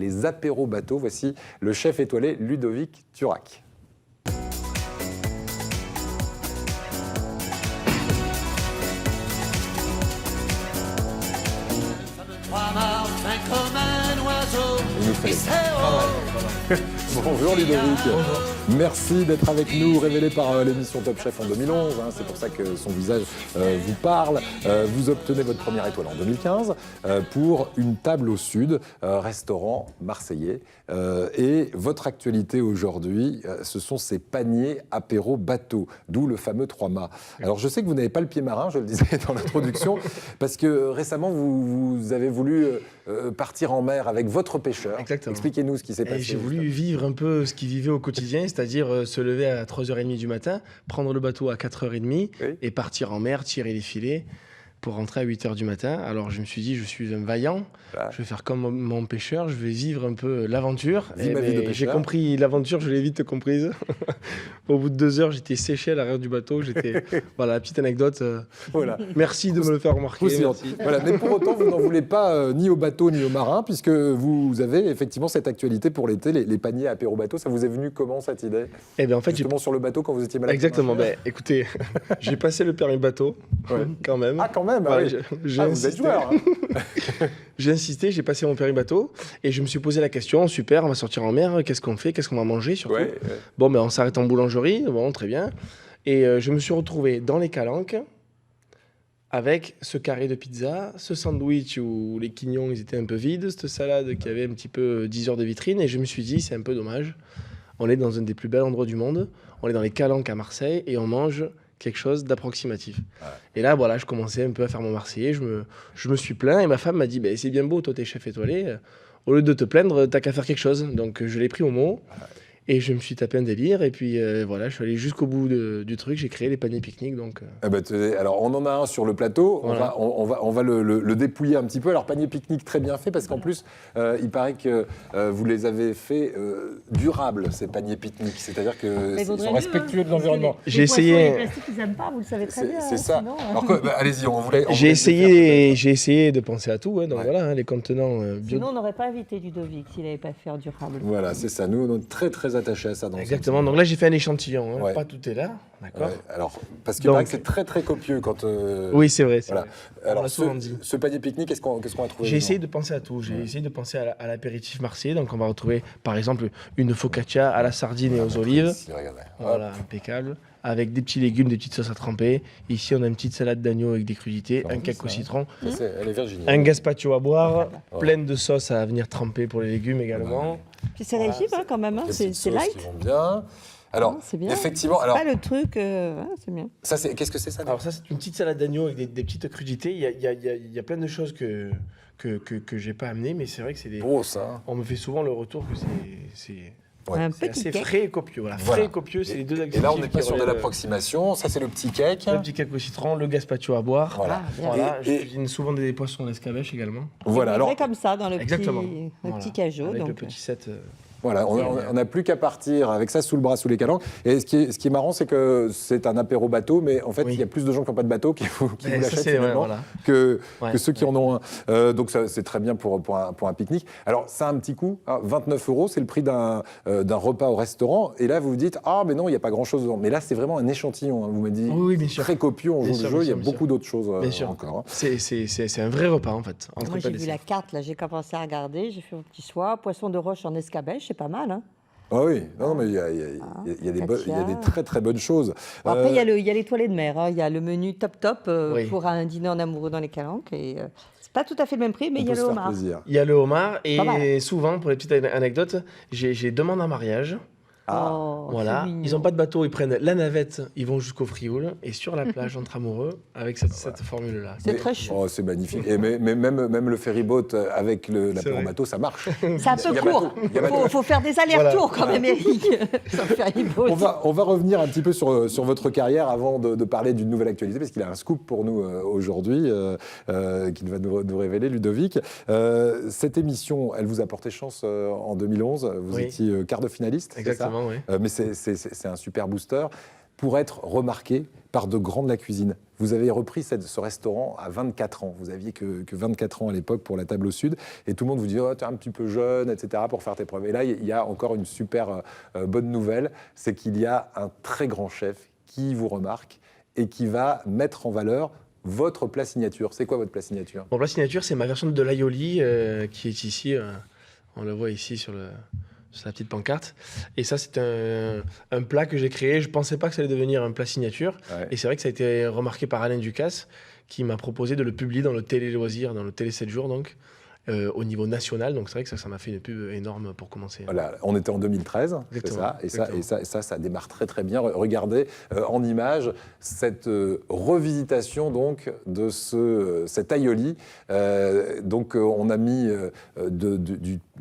les apéros bateaux. Voici le chef étoilé Ludovic Turac. Il nous fait Bonjour Ludovic. Bonjour. Merci d'être avec nous, révélé par l'émission Top Chef en 2011. C'est pour ça que son visage vous parle. Vous obtenez votre première étoile en 2015 pour une table au sud, restaurant marseillais. Et votre actualité aujourd'hui, ce sont ces paniers apéro bateau, d'où le fameux 3-mâts. Alors je sais que vous n'avez pas le pied marin, je le disais dans l'introduction, parce que récemment vous avez voulu partir en mer avec votre pêcheur. Exactement. Expliquez-nous ce qui s'est passé. J'ai voulu vivre un peu ce qu'il vivait au quotidien, c'est-à-dire se lever à 3h30 du matin, prendre le bateau à 4h30 Oui. et partir en mer, tirer les filets pour rentrer à 8h du matin. Alors je me suis dit, je suis un vaillant, je vais faire comme mon pêcheur, je vais vivre un peu l'aventure. Vis ma vie de pêcheur. J'ai compris l'aventure, je l'ai vite comprise. Au bout de 2 heures, j'étais séché à l'arrière du bateau. Voilà, la petite anecdote. Voilà. Merci de me le faire remarquer. Merci. Voilà. Mais pour autant, vous n'en voulez pas ni au bateau ni au marin, puisque vous avez effectivement cette actualité pour l'été, les paniers apéro bateau. Ça vous est venu comment cette idée? Eh bien, en fait, justement sur le bateau quand vous étiez malade. Exactement. Écoutez, j'ai passé le permis bateau, quand même. Ah, quand même. Voilà, oui. J'ai vous êtes joueur. Hein. J'ai insisté, j'ai passé mon permis bateau et je me suis posé la question, super, on va sortir en mer, qu'est-ce qu'on fait, qu'est-ce qu'on va manger surtout. Bon, on s'arrête en boulangerie, bon, très bien. Et je me suis retrouvé dans les calanques avec ce carré de pizza, ce sandwich où les quignons ils étaient un peu vides, cette salade qui avait un petit peu 10 heures de vitrine, et je me suis dit, c'est un peu dommage, on est dans un des plus bels endroits du monde, on est dans les calanques à Marseille et on mange quelque chose d'approximatif. Ouais. Et là, voilà, je commençais un peu à faire mon Marseillais, je me suis plaint et ma femme m'a dit c'est bien beau, toi t'es chef étoilé, au lieu de te plaindre, t'as qu'à faire quelque chose. Donc je l'ai pris au mot et je me suis tapé un délire et puis voilà, je suis allé jusqu'au bout du truc, j'ai créé les paniers pique-nique. Donc, alors on en a un sur le plateau, voilà. on va le dépouiller un petit peu. Alors panier pique-nique très bien fait parce qu'en plus, il paraît que vous les avez fait durables, ces paniers pique-nique, c'est-à-dire qu'ils sont respectueux de l'environnement. J'ai essayé. Les plastiques, ils n'aiment pas, vous le savez très bien. C'est ça. Sinon, alors allez-y, on voulait. J'ai essayé de penser à tout, donc voilà, les contenants bio. Sinon, on n'aurait pas invité Ludovic s'il n'avait pas fait durable. Voilà, c'est ça. Nous, on est très très attachés à ça. Exactement. Donc là, j'ai fait un échantillon. Pas tout est là, d'accord. Alors, parce qu'il paraît que c'est très très copieux quand. Oui, c'est vrai. Voilà. Vrai. Alors, ce panier pique-nique, qu'est-ce qu'on a trouvé? J'ai essayé de penser à tout. J'ai essayé de penser à l'apéritif marseillais. Donc, on va retrouver, par exemple, une focaccia à la sardine et aux olives. Voilà, impeccable. Avec des petits légumes, des petites sauces à tremper. Ici, on a une petite salade d'agneau avec des crudités, un cake au citron, elle est Virginie. Un gazpacho à boire, pleine de sauce à venir tremper pour les légumes également. Puis c'est régime quand même, c'est light. Qui vont bien. Alors, bien. Effectivement, alors pas le truc, c'est bien. Ça, qu'est-ce que c'est ça? Alors ça, c'est une petite salade d'agneau avec des petites crudités. Il y a plein de choses que j'ai pas amenées, mais c'est vrai que c'est des. Beau ça. On me fait souvent le retour que c'est un petit assez frais et copieux. Voilà. Frais et copieux, c'est les deux activités. Et là, on n'est pas sur de l'approximation. Ça, c'est le petit cake. Le petit cake au citron, le gazpacho à boire. Voilà. Je cuisine souvent des poissons en escabeche également. Voilà. Alors comme ça dans le petit cajot. Avec donc le petit set. Voilà, on n'a plus qu'à partir avec ça sous le bras, sous les calanques. Et ce qui est marrant, c'est que c'est un apéro bateau, mais en fait, il y a plus de gens qui n'ont pas de bateau qui vous l'achètent finalement que ceux qui en ont un. Donc c'est très bien pour un pique-nique. Alors, ça a un petit coût, 29 €, c'est le prix d'un repas au restaurant. Et là, vous vous dites, mais non, il n'y a pas grand-chose dedans. Mais là, c'est vraiment un échantillon. Vous m'avez dit, très copieux, on joue le jeu, il y a beaucoup d'autres choses encore. C'est un vrai repas, en fait. Moi, j'ai vu la carte, là, j'ai commencé à regarder, j'ai fait mon petit soir, poisson de roche en escabeche. C'est pas mal, hein. Ah oui, non, mais il y a des très très bonnes choses. Bon, après, il y a les toilettes de mer, il y a le menu top pour un dîner en amoureux dans les calanques. Et c'est pas tout à fait le même prix, mais il y a le homard. Il y a le homard et souvent, pour les petites anecdotes, j'ai demandé en mariage. Voilà, ils n'ont pas de bateau, ils prennent la navette, ils vont jusqu'au Frioul et sur la plage entre amoureux avec cette formule-là. C'est très chou. Oh, c'est magnifique. Et même le ferryboat avec l'apéro bateau, ça marche. C'est un peu court. Il faut faire des allers-retours quand même, Eric. On va revenir un petit peu sur votre carrière avant de parler d'une nouvelle actualité, parce qu'il a un scoop pour nous aujourd'hui qu'il va nous révéler, Ludovic. Cette émission, elle vous a porté chance en 2011. Vous étiez quart de finaliste. Exactement. Mais c'est un super booster. pour être remarqué par de grands de la cuisine. Vous avez repris ce restaurant à 24 ans. Vous aviez que 24 ans à l'époque pour la table au sud. Et tout le monde vous dit « Oh, t'es un petit peu jeune, etc. » pour faire tes preuves. Et là, il y a encore une super bonne nouvelle. C'est qu'il y a un très grand chef qui vous remarque et qui va mettre en valeur votre plat signature. C'est quoi votre plat signature? Mon plat signature, c'est ma version de l'aioli qui est ici. On le voit ici sur la petite pancarte. Et ça, c'est un plat que j'ai créé. Je ne pensais pas que ça allait devenir un plat signature. Ouais. Et c'est vrai que ça a été remarqué par Alain Ducasse, qui m'a proposé de le publier dans le Télé Loisirs, dans le Télé 7 jours, donc, au niveau national. Donc c'est vrai que ça m'a fait une pub énorme pour commencer. Voilà, on était en 2013, c'est ça. Et ça démarre très très bien. Regardez en image cette revisitation donc de cet aioli. Donc on a mis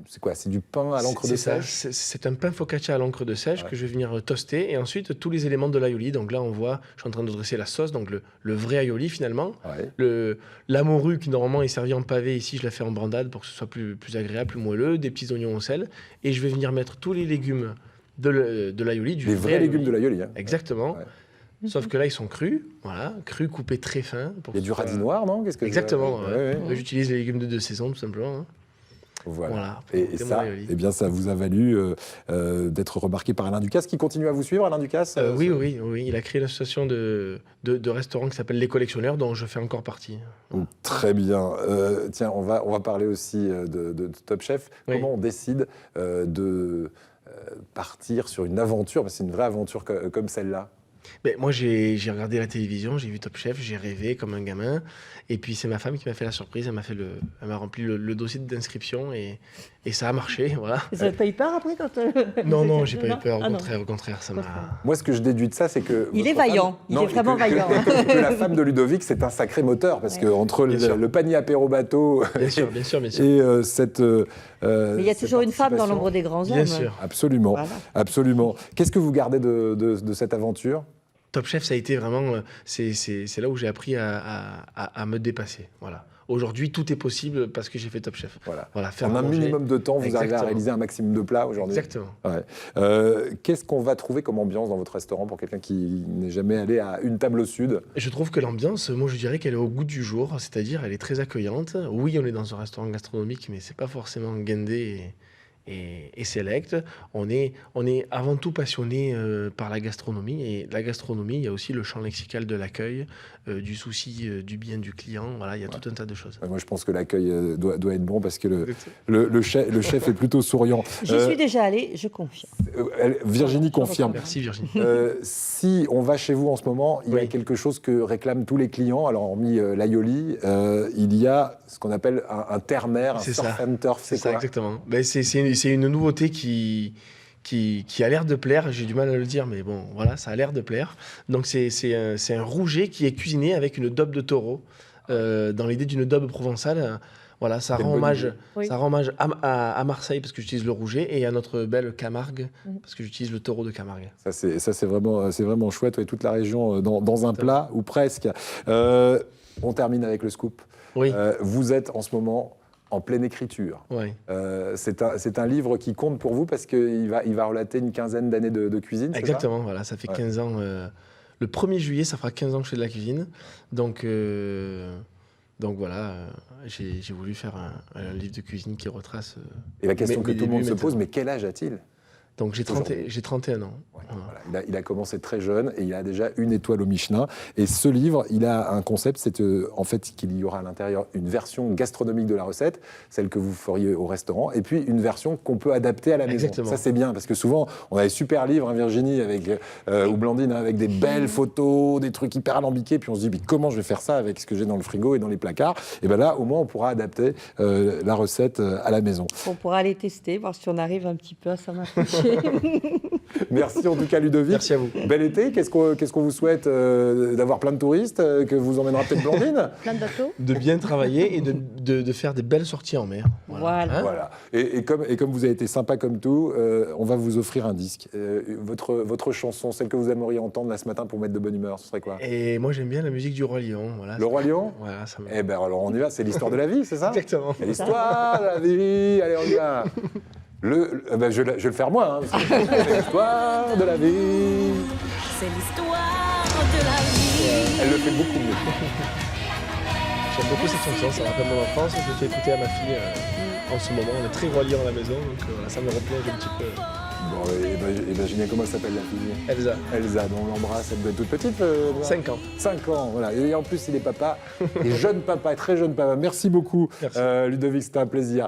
c'est quoi? C'est du pain à l'encre de sèche. C'est un pain focaccia à l'encre de sèche que je vais venir toaster, et ensuite tous les éléments de l'aioli. Donc là on voit, je suis en train de dresser la sauce, donc le vrai aioli finalement. Ouais. La morue qui normalement est servie en pavé, ici je la fais en brandade pour que ce soit plus agréable, plus moelleux, des petits oignons au sel, et je vais venir mettre tous les légumes de l'aioli, les vrais légumes de l'aioli. Hein. Exactement. Ouais. Sauf que là, ils sont crus, voilà, crus, coupés très fins. Il y a du radis noir, non? Exactement. Ouais. J'utilise les légumes de saison, tout simplement. Hein. Voilà. Et ça, eh bien, ça vous a valu d'être remarqué par Alain Ducasse, qui continue à vous suivre, Alain Ducasse oui. Il a créé l'association de restaurants qui s'appelle Les Collectionneurs, dont je fais encore partie. Très bien. Tiens, on va parler aussi de Top Chef. Oui. Comment on décide de partir sur une aventure? C'est une vraie aventure comme celle-là. Mais moi, j'ai regardé la télévision, j'ai vu Top Chef, j'ai rêvé comme un gamin. Et puis, c'est ma femme qui m'a fait la surprise. Elle m'a rempli le dossier d'inscription et ça a marché. Voilà. Vous n'avez pas eu peur après quand Non, j'ai pas eu peur. Au contraire, ça m'a... Moi, ce que je déduis de ça, c'est que... Il est vaillant. Il est vraiment vaillant. Que la femme de Ludovic, c'est un sacré moteur. Parce qu'entre le panier apéro bateau... Bien sûr. Et cette... Mais il y a toujours une femme dans l'ombre des grands hommes. Bien sûr. Absolument. Voilà. Absolument. Qu'est-ce que vous gardez de cette aventure? Top Chef, ça a été vraiment... C'est là où j'ai appris à me dépasser. Voilà. Aujourd'hui, tout est possible parce que j'ai fait Top Chef. Voilà. En un minimum de temps, vous arrivez à réaliser un maximum de plats aujourd'hui. Exactement. Ouais. Qu'est-ce qu'on va trouver comme ambiance dans votre restaurant pour quelqu'un qui n'est jamais allé à une table au sud? Je trouve que l'ambiance, moi je dirais qu'elle est au goût du jour, c'est-à-dire elle est très accueillante. Oui, on est dans un restaurant gastronomique, mais c'est pas forcément guindé et select. On est avant tout passionné par la gastronomie. Et la gastronomie, il y a aussi le champ lexical de l'accueil, du souci du bien du client. Voilà, il y a tout un tas de choses. Moi, je pense que l'accueil doit être bon parce que le chef est plutôt souriant. J'y suis déjà allée, je confirme. Virginie confirme. Merci Virginie. Si on va chez vous en ce moment, il y a quelque chose que réclament tous les clients. Alors, hormis l'aioli, il y a ce qu'on appelle un terre-mer, un surf and turf. C'est ça, exactement. Ben, c'est une nouveauté qui a l'air de plaire. J'ai du mal à le dire, mais bon, voilà, ça a l'air de plaire. Donc, c'est un rouget qui est cuisiné avec une daube de taureau, dans l'idée d'une daube provençale. Voilà, ça rend hommage à Marseille parce que j'utilise le rouget et à notre belle Camargue parce que j'utilise le taureau de Camargue. Ça, c'est vraiment chouette. Ouais, toute la région dans un plat ou presque. On termine avec le scoop. Oui. Vous êtes en ce moment en pleine écriture. Oui. C'est un livre qui compte pour vous parce qu'il va relater une quinzaine d'années de cuisine. Exactement, voilà, ça fait 15 ans. Le 1er juillet, ça fera 15 ans que je fais de la cuisine. Donc voilà, j'ai voulu faire un livre de cuisine qui retrace... Et la question que tout le monde se pose, mais quel âge a-t-il ? Donc j'ai 31 ans. Ouais, voilà. Il a commencé très jeune et il a déjà une étoile au Michelin. Et ce livre, il a un concept, c'est en fait qu'il y aura à l'intérieur une version gastronomique de la recette, celle que vous feriez au restaurant, et puis une version qu'on peut adapter à la maison. Exactement. Ça c'est bien, parce que souvent, on a des super livres, Virginie, ou Blandine, avec des belles photos, des trucs hyper alambiqués, puis on se dit, mais comment je vais faire ça avec ce que j'ai dans le frigo et dans les placards? Et bien là, au moins, on pourra adapter la recette à la maison. On pourra aller tester, voir si on arrive un petit peu à s'en approcher. Merci en tout cas Ludovic. Merci à vous. Bel été. Qu'est-ce qu'on vous souhaite? D'avoir plein de touristes, que vous emmènera peut-être Blandine. Plein de bateaux. De bien travailler et de faire des belles sorties en mer. Voilà. Et comme vous avez été sympa comme tout, on va vous offrir un disque. Votre chanson, celle que vous aimeriez entendre là ce matin pour mettre de bonne humeur, ce serait quoi? Et moi j'aime bien la musique du Roi Lion. Voilà, le Roi Lion? Voilà, ça me... Eh bien alors on y va, c'est l'histoire de la vie, c'est ça? Exactement. L'histoire de la vie, allez on y va. Je vais le faire moi. Hein, c'est l'histoire de la vie. C'est l'histoire de la vie. Elle le fait beaucoup mieux. J'aime beaucoup cette chanson, ça rappelle mon enfance. Je l'ai fait écouter à ma fille en ce moment. On est très reliés à la maison, donc voilà, ça me replonge un petit peu. Bon, imaginez comment elle s'appelle la fille. Elsa. Elsa, dont on l'embrasse, elle doit être toute petite. 5 ans. 5 ans, voilà. Et en plus, il est papa, et jeune papa, très jeune papa. Merci beaucoup, Merci. Ludovic, c'était un plaisir.